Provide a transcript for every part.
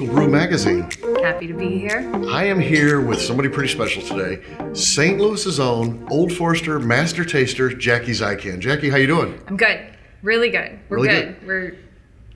Social Brew Magazine. Happy to be here. I am here with somebody pretty special today, St. Louis's own Old Forester Master Taster, Jackie Zykan. Jackie, how you doing? I'm good. Really good. We're Really good. We're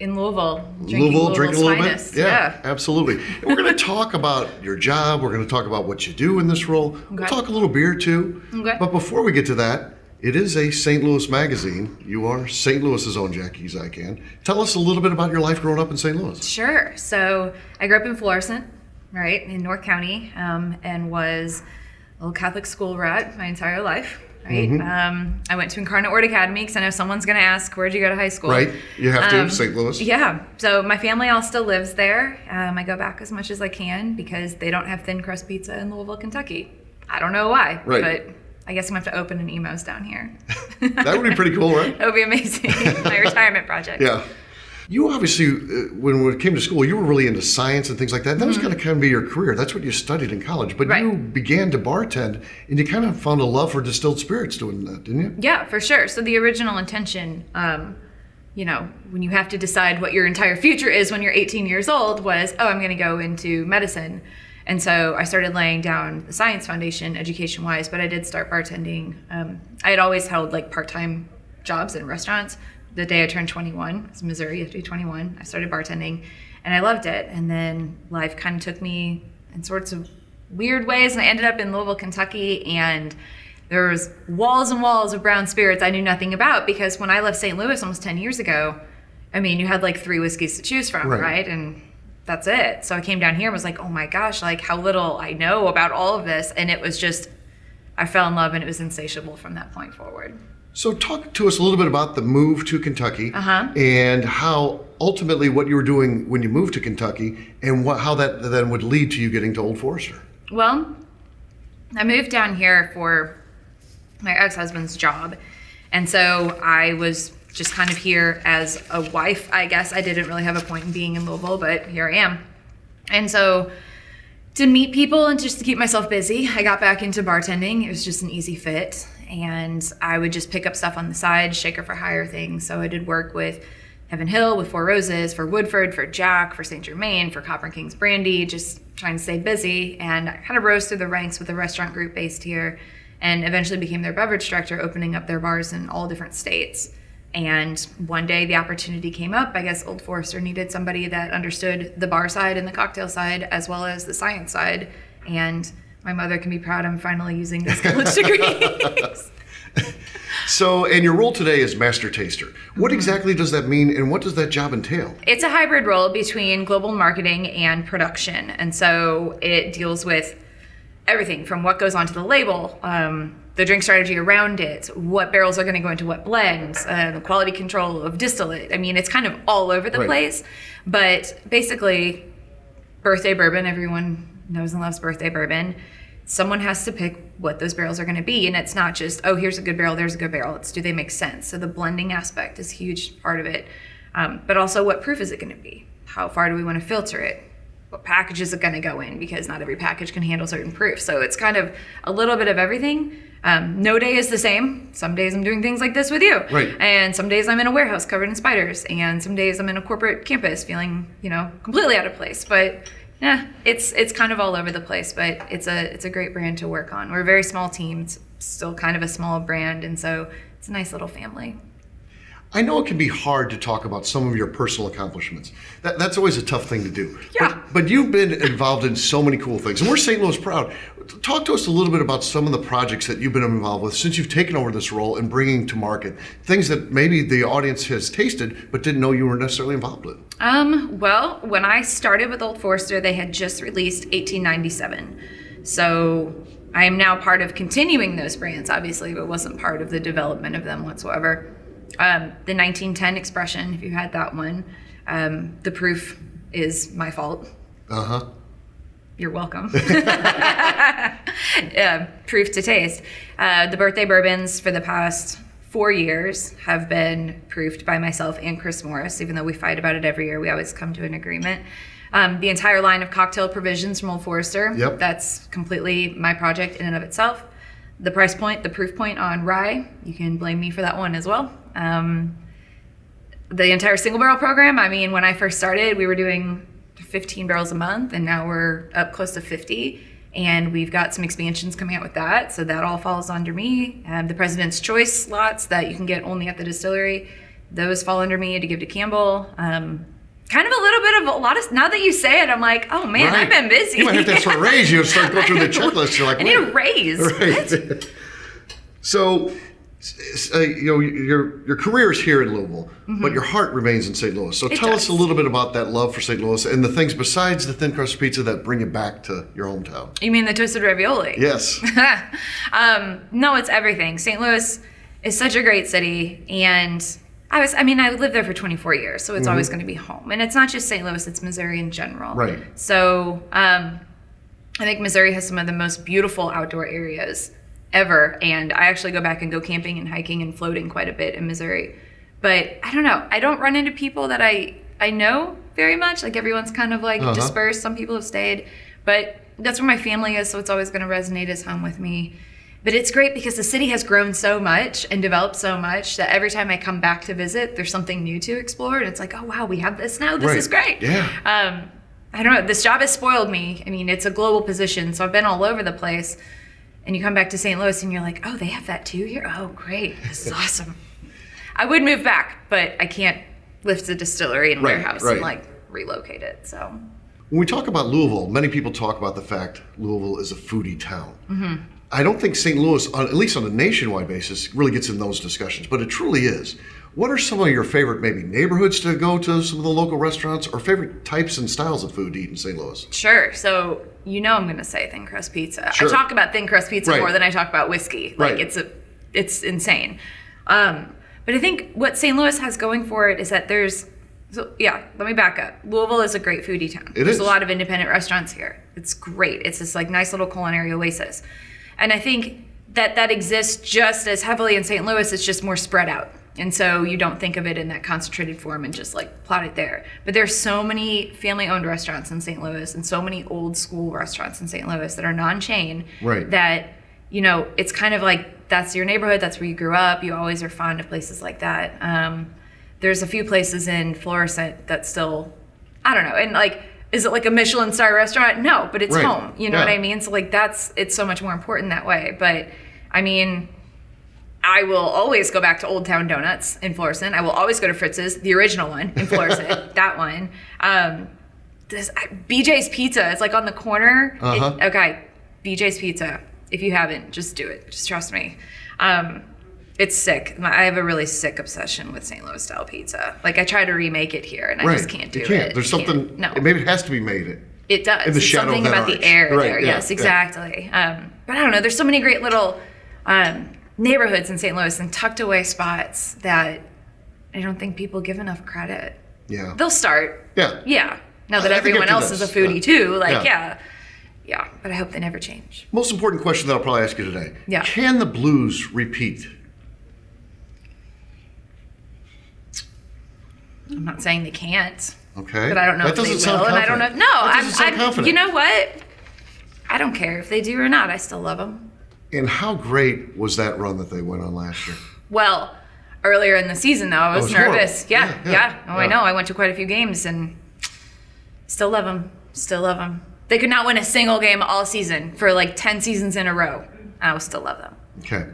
in Louisville. Drinking a little finest. bit? Yeah, absolutely. And we're going to talk about your job. We're going to talk about what you do in this role. Okay. We'll talk a little beer too. Okay. But before we get to that, it is a St. Louis magazine. You are St. Louis's own Jackie Zykan. Tell us a little bit about your life growing up in St. Louis. Sure. So I grew up in Florissant, right, in North County, and was a little Catholic school rat my entire life. Right. Mm-hmm. I went to Incarnate Word Academy because I know someone's going to ask, where'd you go to high school? Right. You have to, St. Louis. Yeah. So my family all still lives there. I go back as much as I can because they don't have thin crust pizza in Louisville, Kentucky. I don't know why, right. But I guess I'm going to have to open an Emo's down here. That would be pretty cool, right? That would be amazing. My retirement project. Yeah. You obviously, when it came to school, you were really into science and things like that. That was going to kind of be your career. That's what you studied in college. But Right. you began to bartend, and you kind of found a love for distilled spirits doing that, didn't you? Yeah, for sure. So the original intention, when you have to decide what your entire future is when you're 18 years old was, I'm going to go into medicine. And so I started laying down the science foundation education-wise, but I did start bartending. I had always held like part-time jobs in restaurants. The day I turned 21, it's Missouri, you have to be 21, I started bartending and I loved it. And then life kind of took me in sorts of weird ways and I ended up in Louisville, Kentucky, and there was walls and walls of brown spirits I knew nothing about because when I left St. Louis almost 10 years ago, you had like 3 whiskeys to choose from, right? And that's it. So I came down here and was like, oh my gosh, like how little I know about all of this. And it was just, I fell in love and it was insatiable from that point forward. So talk to us a little bit about the move to Kentucky and how ultimately what you were doing when you moved to Kentucky and how that then would lead to you getting to Old Forester. Well, I moved down here for my ex-husband's job. And so I was just kind of here as a wife, I guess. I didn't really have a point in being in Louisville, but here I am. And so to meet people and just to keep myself busy, I got back into bartending. It was just an easy fit. And I would just pick up stuff on the side, shaker for hire things. So I did work with Heaven Hill, with Four Roses, for Woodford, for Jack, for St. Germain, for Copper King's Brandy, just trying to stay busy. And I kind of rose through the ranks with a restaurant group based here and eventually became their beverage director, opening up their bars in all different states. And one day the opportunity came up. I guess Old Forester needed somebody that understood the bar side and the cocktail side as well as the science side. And my mother can be proud I'm finally using these college degrees. So, and your role today is Master Taster. What exactly does that mean and what does that job entail? It's a hybrid role between global marketing and production. And so it deals with everything from what goes onto the label, the drink strategy around it, what barrels are going to go into what blends, the quality control of distillate. It's kind of all over the place. But basically, birthday bourbon, everyone knows and loves birthday bourbon. Someone has to pick what those barrels are going to be. And it's not just, here's a good barrel, there's a good barrel. It's do they make sense? So the blending aspect is a huge part of it. But also, what proof is it going to be? How far do we want to filter it? What package is it going to go in? Because not every package can handle certain proof. So it's kind of a little bit of everything. No day is the same. Some days I'm doing things like this with you. Right. And some days I'm in a warehouse covered in spiders. And some days I'm in a corporate campus feeling, completely out of place. But yeah, it's kind of all over the place, but it's a great brand to work on. We're a very small team. It's still kind of a small brand. And so it's a nice little family. I know it can be hard to talk about some of your personal accomplishments. That's always a tough thing to do. Yeah. But you've been involved in so many cool things, and we're St. Louis proud. Talk to us a little bit about some of the projects that you've been involved with since you've taken over this role and bringing to market things that maybe the audience has tasted but didn't know you were necessarily involved with. Well, when I started with Old Forester, they had just released 1897. So I am now part of continuing those brands, obviously, but wasn't part of the development of them whatsoever. The 1910 expression, if you had that one, the proof is my fault. You're welcome. Proof to taste. The birthday bourbons for the past 4 years have been proofed by myself and Chris Morris. Even though we fight about it every year, we always come to an agreement. The entire line of cocktail provisions from Old Forester, that's completely my project in and of itself. The price point, the proof point on rye, you can blame me for that one as well. The entire single barrel program, when I first started, we were doing 15 barrels a month, and now we're up close to 50. And we've got some expansions coming out with that. So that all falls under me. The President's Choice lots that you can get only at the distillery, those fall under me to give to Campbell. Kind of a little bit of a lot of, now that you say it, I'm like, oh man, Right. I've been busy. You might have to ask for a raise. You start going through the checklist. You're like, I need a wait. raise. Right. So, your career is here in Louisville, but your heart remains in St. Louis. So It tell us does. a little bit about that love for St. Louis and the things besides the thin crust pizza that bring you back to your hometown. You mean the twisted ravioli? Yes. No, it's everything. St. Louis is such a great city, and I lived there for 24 years, so it's always going to be home. And it's not just St. Louis, it's Missouri in general. Right. So I think Missouri has some of the most beautiful outdoor areas ever, and I actually go back and go camping and hiking and floating quite a bit in Missouri. But I don't know. I don't run into people that I know very much. Like, everyone's kind of like dispersed. Some people have stayed. But that's where my family is, so it's always going to resonate as home with me. But it's great because the city has grown so much and developed so much that every time I come back to visit, there's something new to explore. And it's like, oh, wow, we have this now. This Right. is great. Yeah. I don't know. This job has spoiled me. I mean, it's a global position, so I've been all over the place. And you come back to St. Louis and you're like, oh, they have that too here? Oh, great. This is awesome. I would move back, but I can't lift the distillery and Right, warehouse right. and like relocate it. So When we talk about Louisville, many people talk about the fact Louisville is a foodie town. I don't think St. Louis, at least on a nationwide basis, really gets in those discussions, but it truly is. What are some of your favorite maybe neighborhoods to go to, some of the local restaurants, or favorite types and styles of food to eat in St. Louis? sure. So I'm going to say thin crust pizza. Sure. I talk about thin crust pizza Right. more than I talk about whiskey. Like Right. it's insane. But I think what St. Louis has going for it is that let me back up. Louisville is a great foodie town. It There's is. a lot of independent restaurants here. It's great. It's this like nice little culinary oasis. And I think that exists just as heavily in St. Louis. It's just more spread out. And so you don't think of it in that concentrated form and just like plot it there. But there's so many family-owned restaurants in St. Louis and so many old school restaurants in St. Louis that are non-chain Right. that, it's kind of like that's your neighborhood. That's where you grew up. You always are fond of places like that. There's a few places in Florissant that still, I don't know. And like, is it like a Michelin star restaurant? No, but it's Right. home. You know Yeah. what I mean? So like it's so much more important that way. But I mean, I will always go back to Old Town Donuts in Florissant. I will always go to Fritz's, the original one in Florissant, that one. This BJ's Pizza is like on the corner. Okay, BJ's Pizza. If you haven't, just do it. Just trust me. It's sick. I have a really sick obsession with St. Louis style pizza. Like, I try to remake it here, and I just can't do You can't. it. There's Can't. something. No. Maybe it has to be made. It does. In the It's shadow something of that about the arch. air Right, there. yeah, Yes, yeah. exactly. But I don't know. There's so many great little neighborhoods in St. Louis and tucked away spots that I don't think people give enough credit. Yeah. They'll start. Yeah. Yeah. Now that I think everyone after else is a this, foodie too. Like, Yeah. yeah. But I hope they never change. Most important question that I'll probably ask you today. Yeah. Can the blues repeat? I'm not saying they can't. Okay. But I don't know That if they doesn't sound will, and I don't know. confident. No, That doesn't sound confident. You know what? I don't care if they do or not. I still love them. And how great was that run that they went on last year? Well, earlier in the season though, I was was nervous. horrible. Yeah. Oh, I know. I went to quite a few games and still love them. Still love them. They could not win a single game all season for like 10 seasons in a row. I will still love them. Okay.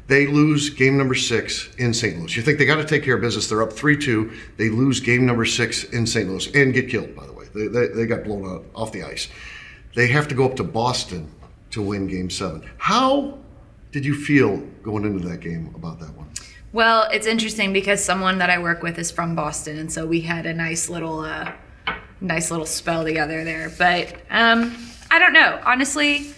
They lose game number 6 in St. Louis. You think they got to take care of business. They're up 3-2. They lose game number 6 in St. Louis and get killed, by the way. They got blown out off the ice. They have to go up to Boston to win game 7. How did you feel going into that game about that one? Well, it's interesting because someone that I work with is from Boston, and so we had a nice little spell together there. But I don't know. Honestly,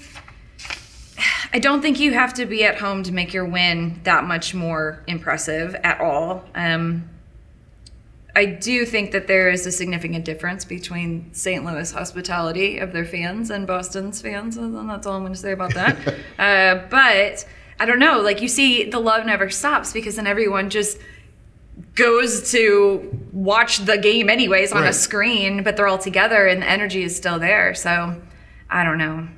I don't think you have to be at home to make your win that much more impressive at all. I do think that there is a significant difference between St. Louis hospitality of their fans and Boston's fans, and that's all I'm going to say about that. But I don't know, like, you see the love never stops because then everyone just goes to watch the game anyways on a Right. screen, but they're all together and the energy is still there. So I don't know.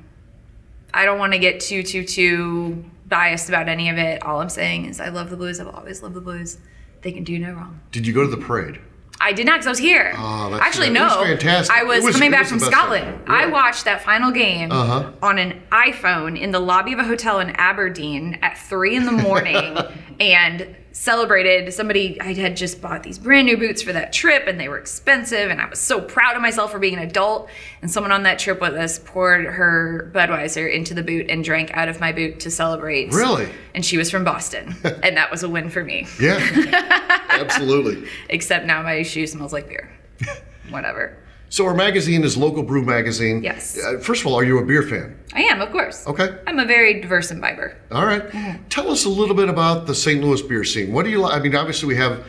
I don't want to get too biased about any of it. All I'm saying is I love the Blues. I've always loved the Blues. They can do no wrong. Did you go to the parade? I did not, because I was here. Oh, that's Actually, it no. was fantastic. I was It was- coming it back was from the best Scotland. thing. I Yeah. watched that final game Uh-huh. on an iPhone in the lobby of a hotel in Aberdeen at 3 a.m. and celebrated. I had just bought these brand new boots for that trip, and they were expensive, and I was so proud of myself for being an adult. And someone on that trip with us poured her Budweiser into the boot and drank out of my boot to celebrate. Really? And she was from Boston, and that was a win for me. Yeah, absolutely. Except now my shoe smells like beer. Whatever. So our magazine is Local Brew Magazine. Yes. First of all, are you a beer fan? I am, of course. Okay. I'm a very diverse imbiber. All right. Tell us a little bit about the St. Louis beer scene. What do you like? I mean, obviously we have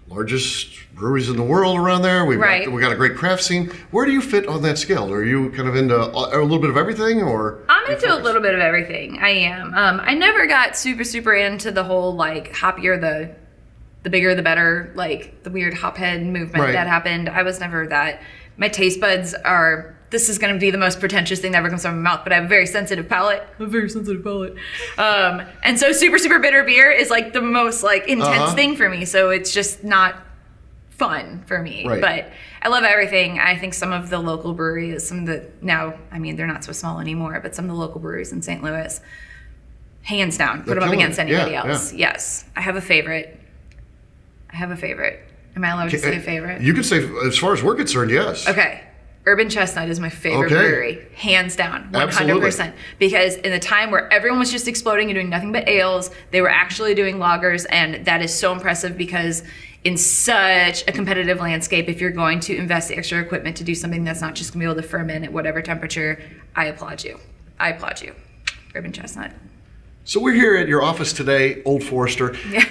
largest breweries in the world around there. We got a great craft scene. Where do you fit on that scale? Are you kind of into a little bit of everything, or? I'm into a little bit of everything. I am. I never got super into the whole like hoppier the bigger the better, like the weird hophead movement that happened. I was never that. My taste buds are, this is going to be the most pretentious thing that ever comes out of my mouth, but I have a very sensitive palate. And so super bitter beer is like the most like intense thing for me. So it's just not fun for me. Right. But I love everything. I think some of the local breweries, now, I mean, they're not so small anymore, but some of the local breweries in St. Louis, hands down, put them up against anybody else. Yeah. Yes. I have a favorite. Am I allowed to say a favorite? You can say, as far as we're concerned, yes. Okay. Urban Chestnut is my favorite brewery, hands down, 100%. Absolutely. Because in the time where everyone was just exploding and doing nothing but ales, they were actually doing lagers, and that is so impressive because in such a competitive landscape, if you're going to invest the extra equipment to do something that's not just going to be able to ferment at whatever temperature, I applaud you. Urban Chestnut. So we're here at your office today, Old Forester. Yeah.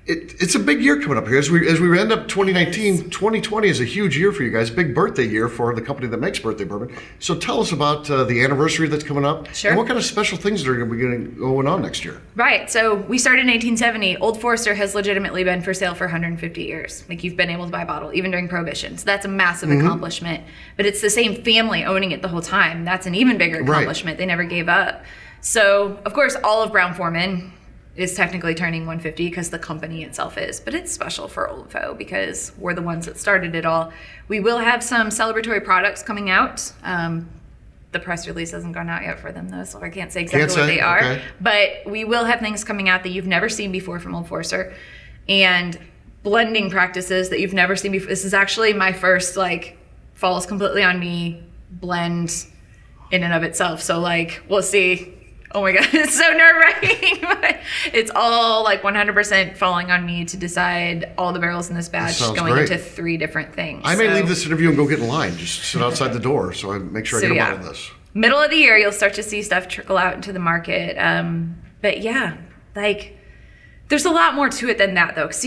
It's a big year coming up here. As we end up 2019, 2020 is a huge year for you guys, big birthday year for the company that makes birthday bourbon. So tell us about the anniversary that's coming up. Sure. And what kind of special things are going to be going on next year? Right. So we started in 1870. Old Forester has legitimately been for sale for 150 years. Like, you've been able to buy a bottle, even during Prohibition. So that's a massive accomplishment. But it's the same family owning it the whole time. That's an even bigger accomplishment. They never gave up. So, of course, all of Brown-Forman is technically turning 150 because the company itself is, but it's special for Old Fo because we're the ones that started it all. We will have some celebratory products coming out. The press release hasn't gone out yet for them though, so I can't say exactly what they are. Okay. But we will have things coming out that you've never seen before from Old Forester, and blending practices that you've never seen before. This is actually my first falls completely on me blend in and of itself. So we'll see. Oh my God, it's so nerve-wracking. But it's all 100% falling on me to decide all the barrels in this batch going into 3 different things. I may leave this interview and go get in line. Just sit outside the door so I make sure I get a bottle of this. Middle of the year, you'll start to see stuff trickle out into the market. But yeah, there's a lot more to it than that though. Because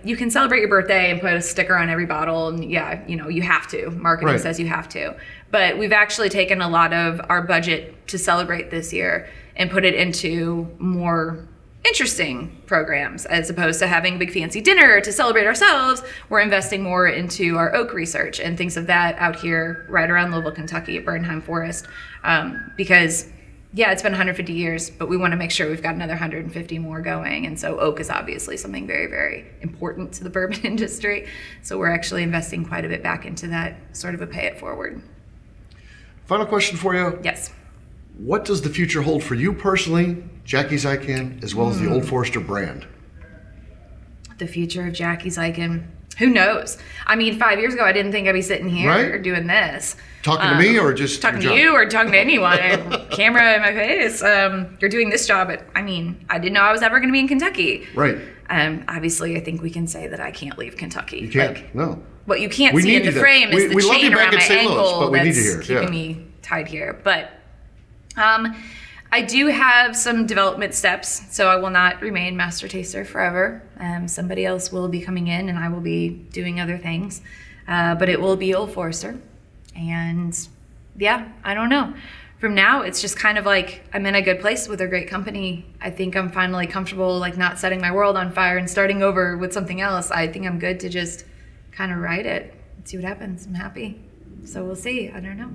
you can celebrate your birthday and put a sticker on every bottle, and you have to. Marketing says you have to. But we've actually taken a lot of our budget to celebrate this year and put it into more interesting programs. As opposed to having a big fancy dinner to celebrate ourselves, we're investing more into our oak research and things of that out here right around Louisville, Kentucky at Bernheim Forest. Because it's been 150 years, but we want to make sure we've got another 150 more going. And so oak is obviously something very, very important to the bourbon industry. So we're actually investing quite a bit back into that, sort of a pay it forward. Final question for you. Yes. What does the future hold for you personally, Jackie Zykan, as well as the Old Forester brand? The future of Jackie Zykan, who knows? I mean, 5 years ago, I didn't think I'd be sitting here doing this. Talking to me or just talking to you or talking to anyone? Camera in my face. You're doing this job, but I didn't know I was ever going to be in Kentucky. Right. Obviously, I think we can say that I can't leave Kentucky. You can't. No. What you can't see in the frame is the chain around my ankle that's keeping me tied here. But I do have some development steps, so I will not remain master taster forever. Somebody else will be coming in, and I will be doing other things. But it will be Old Forester. And I don't know. From now, it's just kind of I'm in a good place with a great company. I think I'm finally comfortable, not setting my world on fire and starting over with something else. I think I'm good to just kind of ride it and see what happens. I'm happy. So we'll see. I don't know.